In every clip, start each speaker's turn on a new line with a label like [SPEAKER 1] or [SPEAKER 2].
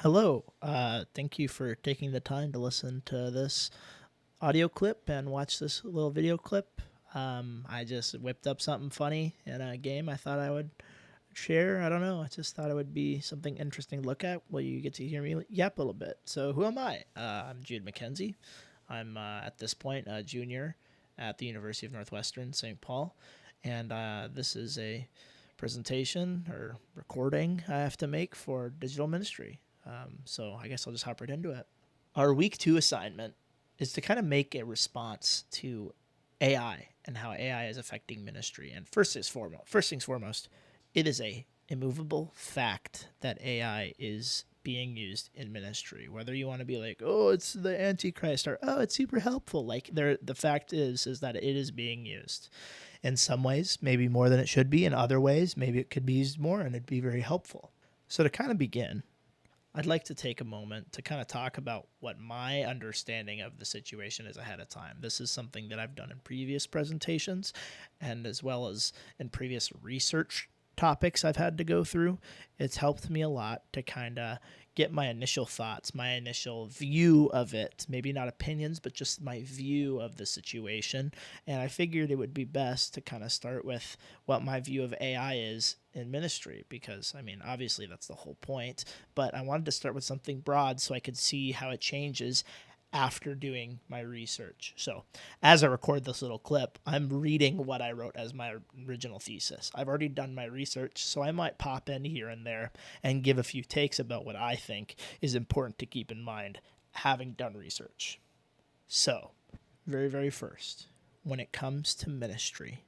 [SPEAKER 1] Hello. Thank you for taking the time to listen to this audio clip and watch this little video clip. I just whipped up something funny in a game I thought I would share. I don't know. I just thought it would be something interesting to look at. Well, you get to hear me yap a little bit. So, who am I? I'm Jude McKenzie. I'm at this point a junior at the University of Northwestern St. Paul. And this is a presentation or recording I have to make for digital ministry. So I guess I'll just hop right into it. Our week 2 assignment is to kind of make a response to AI and how AI is affecting ministry. And first things foremost, it is a immovable fact that AI is being used in ministry. Whether you want to be like, oh, it's the Antichrist, or oh, it's super helpful. Like the fact is that it is being used. In some ways, maybe more than it should be. In other ways, maybe it could be used more and it'd be very helpful. So to kind of begin, I'd like to take a moment to kind of talk about what my understanding of the situation is ahead of time. This is something that I've done in previous presentations and as well as in previous research topics I've had to go through. It's helped me a lot to kind of get my initial thoughts, my initial view of it, maybe not opinions, but just my view of the situation. And I figured it would be best to kind of start with what my view of AI is in ministry, because I mean, obviously that's the whole point, but I wanted to start with something broad so I could see how it changes after doing my research. So, as I record this little clip, I'm reading what I wrote as my original thesis. I've already done my research, so I might pop in here and there and give a few takes about what I think is important to keep in mind having done research. So, very first, when it comes to ministry,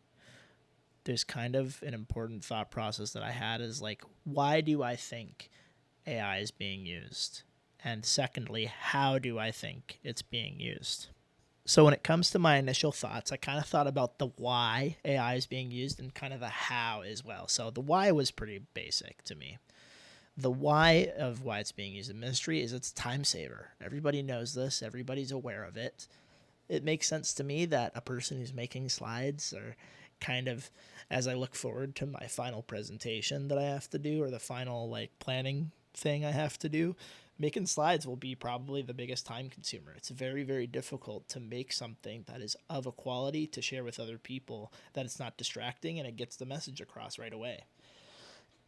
[SPEAKER 1] there's kind of an important thought process that I had is like, why do I think AI is being used? And secondly, how do I think it's being used? So when it comes to my initial thoughts, I kind of thought about the why AI is being used and kind of the how as well. So the why was pretty basic to me. The why of why it's being used in ministry is it's time saver. Everybody knows this. Everybody's aware of it. It makes sense to me that a person who's making slides or kind of as I look forward to my final presentation that I have to do or the final like planning thing I have to do, making slides will be probably the biggest time consumer. It's very difficult to make something that is of a quality to share with other people, that it's not distracting and it gets the message across right away.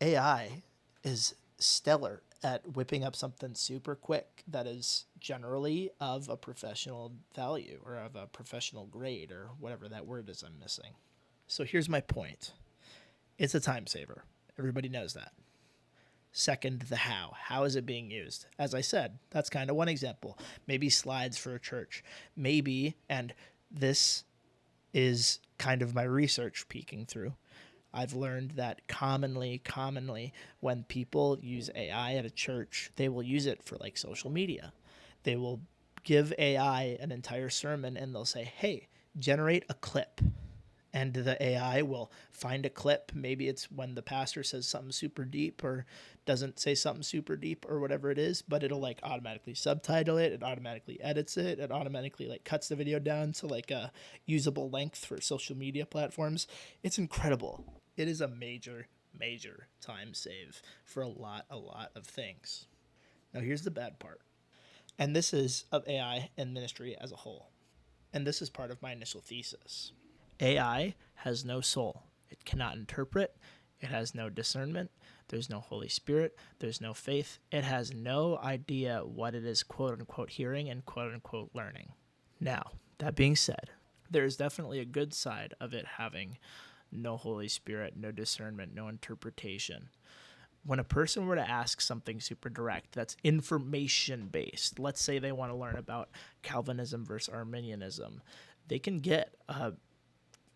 [SPEAKER 1] AI is stellar at whipping up something super quick that is generally of a professional value or of a professional grade or whatever that word is I'm missing. So here's my point. It's a time saver. Everybody knows that. Second, the how. How is it being used? As I said, that's kind of one example. Maybe slides for a church. Maybe, and this is kind of my research peeking through. I've learned that commonly, when people use AI at a church, they will use it for like social media. They will give AI an entire sermon and they'll say, hey, generate a clip, and the AI will find a clip. Maybe it's when the pastor says something super deep or doesn't say something super deep or whatever it is, but it'll like automatically subtitle it. It automatically edits it. It automatically like cuts the video down to like a usable length for social media platforms. It's incredible. It is a major time save for a lot of things. Now here's the bad part. And this is of AI and ministry as a whole. And this is part of my initial thesis. AI has no soul. It cannot interpret. It has no discernment. There's no Holy Spirit. There's no faith. It has no idea what it is quote unquote hearing and quote unquote learning. Now, that being said, there is definitely a good side of it having no Holy Spirit, no discernment, no interpretation. When a person were to ask something super direct that's information based, let's say they want to learn about Calvinism versus Arminianism, they can get a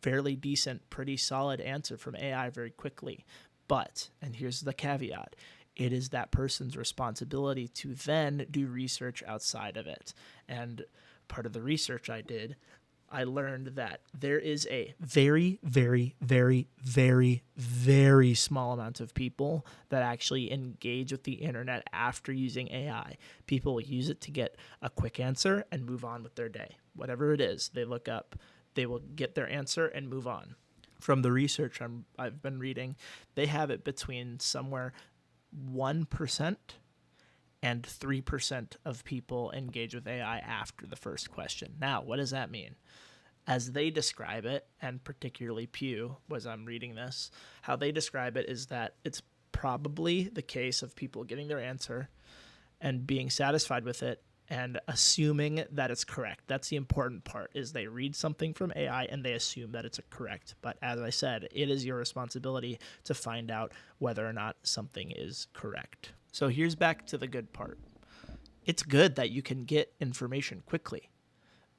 [SPEAKER 1] fairly decent, pretty solid answer from AI very quickly. But, and here's the caveat, it is that person's responsibility to then do research outside of it. And part of the research I did, I learned that there is a very small amount of people that actually engage with the internet after using AI. People will use it to get a quick answer and move on with their day. Whatever it is, they look up, they will get their answer and move on. From the research I've been reading, they have it between somewhere 1% and 3% of people engage with AI after the first question. Now, what does that mean? As they describe it, and particularly Pew, as I'm reading this, how they describe it is that it's probably the case of people getting their answer and being satisfied with it and assuming that it's correct. That's the important part, is they read something from AI and they assume that it's correct. But as I said, it is your responsibility to find out whether or not something is correct. So here's back to the good part. It's good that you can get information quickly.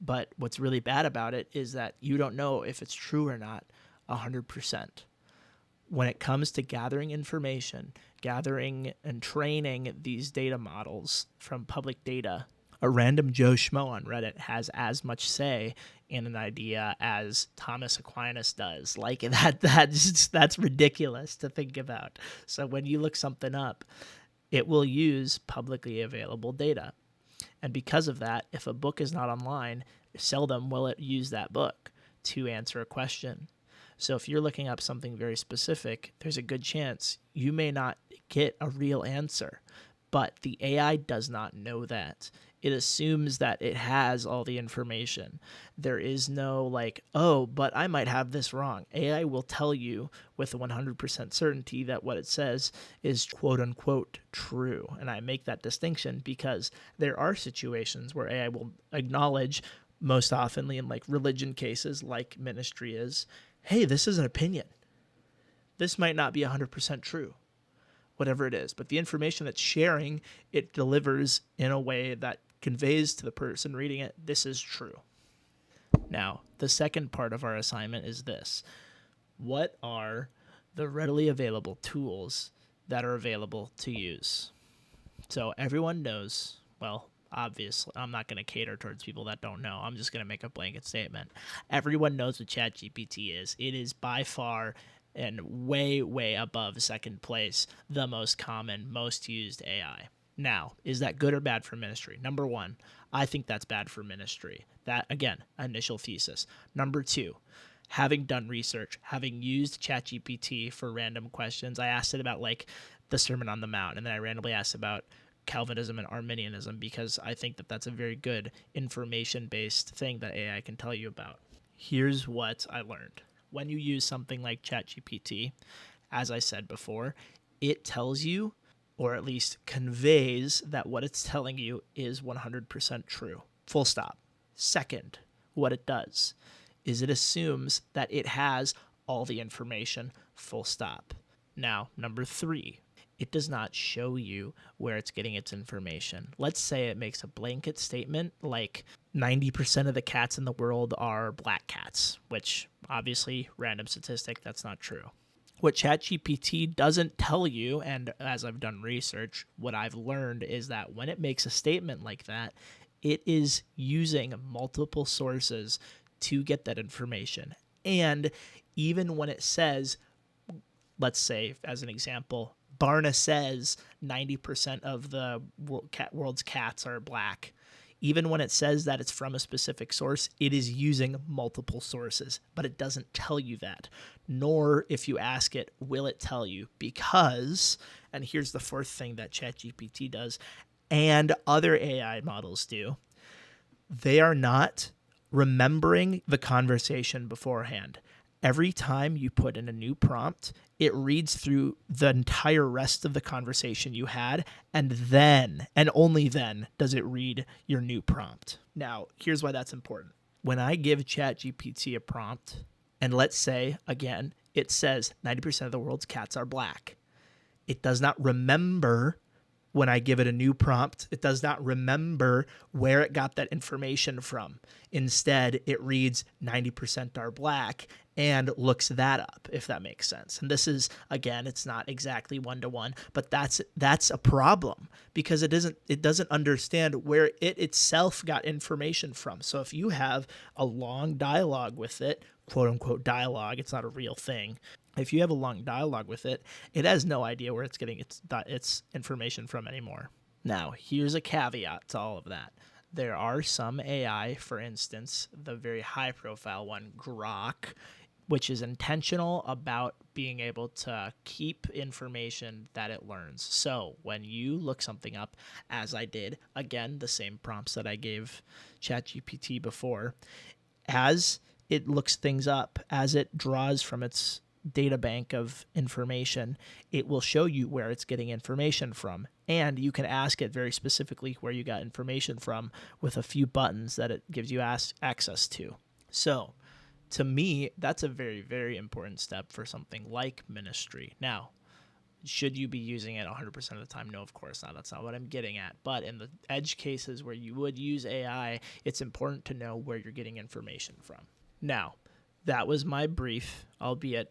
[SPEAKER 1] But what's really bad about it is that you don't know if it's true or not 100%. When it comes to gathering information, gathering and training these data models from public data, a random Joe Schmo on Reddit has as much say in an idea as Thomas Aquinas does. Like that's ridiculous to think about. So when you look something up, it will use publicly available data. And because of that, if a book is not online, seldom will it use that book to answer a question. So if you're looking up something very specific, there's a good chance you may not get a real answer. But the AI does not know that. It assumes that it has all the information. There is no like, oh, but I might have this wrong. AI will tell you with 100% certainty that what it says is quote unquote true. And I make that distinction because there are situations where AI will acknowledge, most oftenly in like religion cases, like ministry is, hey, this is an opinion. This might not be 100% true. Whatever it is. But the information that's sharing, it delivers in a way that conveys to the person reading it, this is true. Now, the second part of our assignment is this. What are the readily available tools that are available to use? So everyone knows, well, obviously, I'm not going to cater towards people that don't know. I'm just going to make a blanket statement. Everyone knows what ChatGPT is. It is by far and way, way above second place, the most common, most used AI. Now, is that good or bad for ministry? Number one, I think that's bad for ministry. That, again, initial thesis. Number two, having done research, having used ChatGPT for random questions, I asked it about like the Sermon on the Mount, and then I randomly asked about Calvinism and Arminianism because I think that that's a very good information-based thing that AI can tell you about. Here's what I learned. When you use something like ChatGPT, as I said before, it tells you, or at least conveys, that what it's telling you is 100% true. Full stop. Second, what it does is it assumes that it has all the information. Full stop. Now, number three, it does not show you where it's getting its information. Let's say it makes a blanket statement like 90% of the cats in the world are black cats, which obviously, random statistic, that's not true. What ChatGPT doesn't tell you, and as I've done research, what I've learned is that when it makes a statement like that, it is using multiple sources to get that information. And even when it says, let's say, as an example, Barna says 90% of the world's cats are black. Even when it says that it's from a specific source, it is using multiple sources, but it doesn't tell you that. Nor, if you ask it, will it tell you, because, and here's the fourth thing that ChatGPT does, and other AI models do, they are not remembering the conversation beforehand. Every time you put in a new prompt, it reads through the entire rest of the conversation you had, and then, and only then, does it read your new prompt. Now, here's why that's important. When I give ChatGPT a prompt, and let's say, again, it says 90% of the world's cats are black, it does not remember when I give it a new prompt. It does not remember where it got that information from. Instead, it reads 90% are black and looks that up, if that makes sense. And this is, again, it's not exactly one-to-one, but that's a problem because it doesn't understand where it itself got information from. So if you have a long dialogue with it, quote unquote dialogue, it's not a real thing. If you have a long dialogue with it, it has no idea where it's getting its information from anymore. Now, here's a caveat to all of that. There are some AI, for instance, the very high-profile one, Grok, which is intentional about being able to keep information that it learns. So when you look something up, as I did, again, the same prompts that I gave ChatGPT before, as it looks things up, as it draws from its data bank of information, it will show you where it's getting information from. And you can ask it very specifically where you got information from with a few buttons that it gives you access to. So to me, that's a very, very important step for something like ministry. Now, should you be using it 100% of the time? No, of course not. That's not what I'm getting at. But in the edge cases where you would use AI, it's important to know where you're getting information from. Now, that was my brief, albeit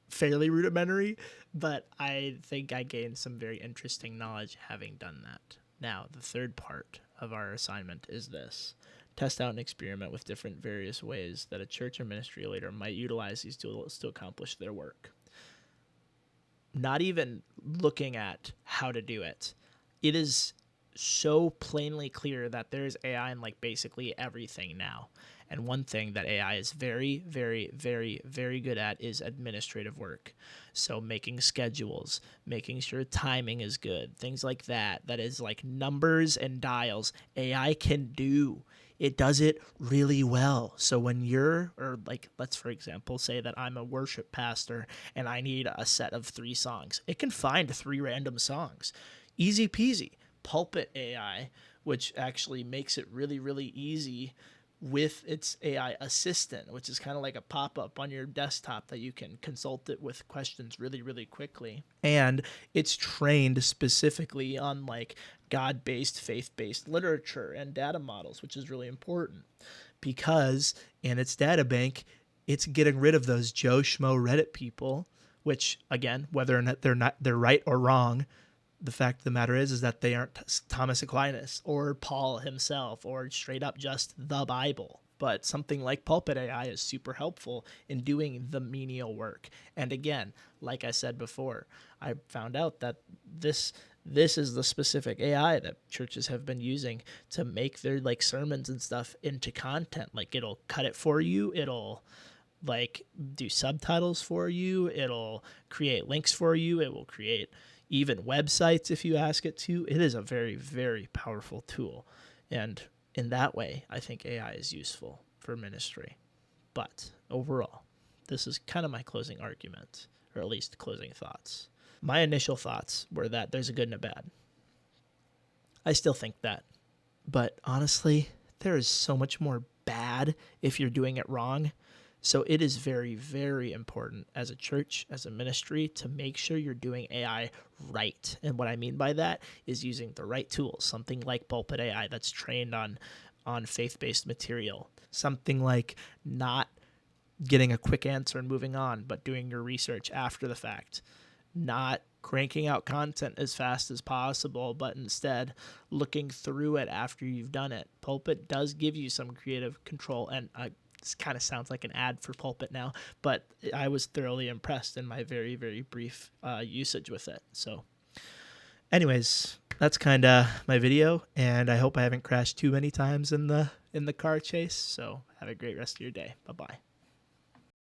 [SPEAKER 1] fairly rudimentary, but I think I gained some very interesting knowledge having done that. Now, the third part of our assignment is this. Test out and experiment with different various ways that a church or ministry leader might utilize these tools to accomplish their work. Not even looking at how to do it. It is so plainly clear that there's AI in like basically everything now. And one thing that AI is very, very, very, very good at is administrative work. So making schedules, making sure timing is good, things like that. That is like numbers and dials. AI can do. It does it really well. So when you're, or like, let's for example say that I'm a worship pastor and I need a set of 3 songs. It can find 3 random songs. Easy peasy. Pulpit AI, which actually makes it really, really easy with its AI assistant, which is kind of like a pop-up on your desktop that you can consult it with questions really, really quickly. And it's trained specifically on like God-based, faith-based literature and data models, which is really important because in its data bank, it's getting rid of those Joe Schmo Reddit people, which again, whether or not they're right or wrong, the fact of the matter is that they aren't Thomas Aquinas or Paul himself or straight up just the Bible. But something like Pulpit AI is super helpful in doing the menial work. And again, like I said before, I found out that this is the specific AI that churches have been using to make their like sermons and stuff into content. Like it'll cut it for you. It'll like do subtitles for you. It'll create links for you. It will create even websites if you ask it to. It is a very, very powerful tool. And in that way, I think AI is useful for ministry. But overall, this is kind of my closing argument, or at least closing thoughts. My initial thoughts were that there's a good and a bad. I still think that. But honestly, there is so much more bad if you're doing it wrong. So it is very, very important as a church, as a ministry, to make sure you're doing AI right. And what I mean by that is using the right tools, something like Pulpit AI that's trained on faith-based material, something like not getting a quick answer and moving on, but doing your research after the fact, not cranking out content as fast as possible, but instead looking through it after you've done it. Pulpit does give you some creative control, and this kind of sounds like an ad for Pulpit now, but I was thoroughly impressed in my very, very brief usage with it. So anyways, that's kind of my video, and I hope I haven't crashed too many times in the car chase. So have a great rest of your day. Bye-bye.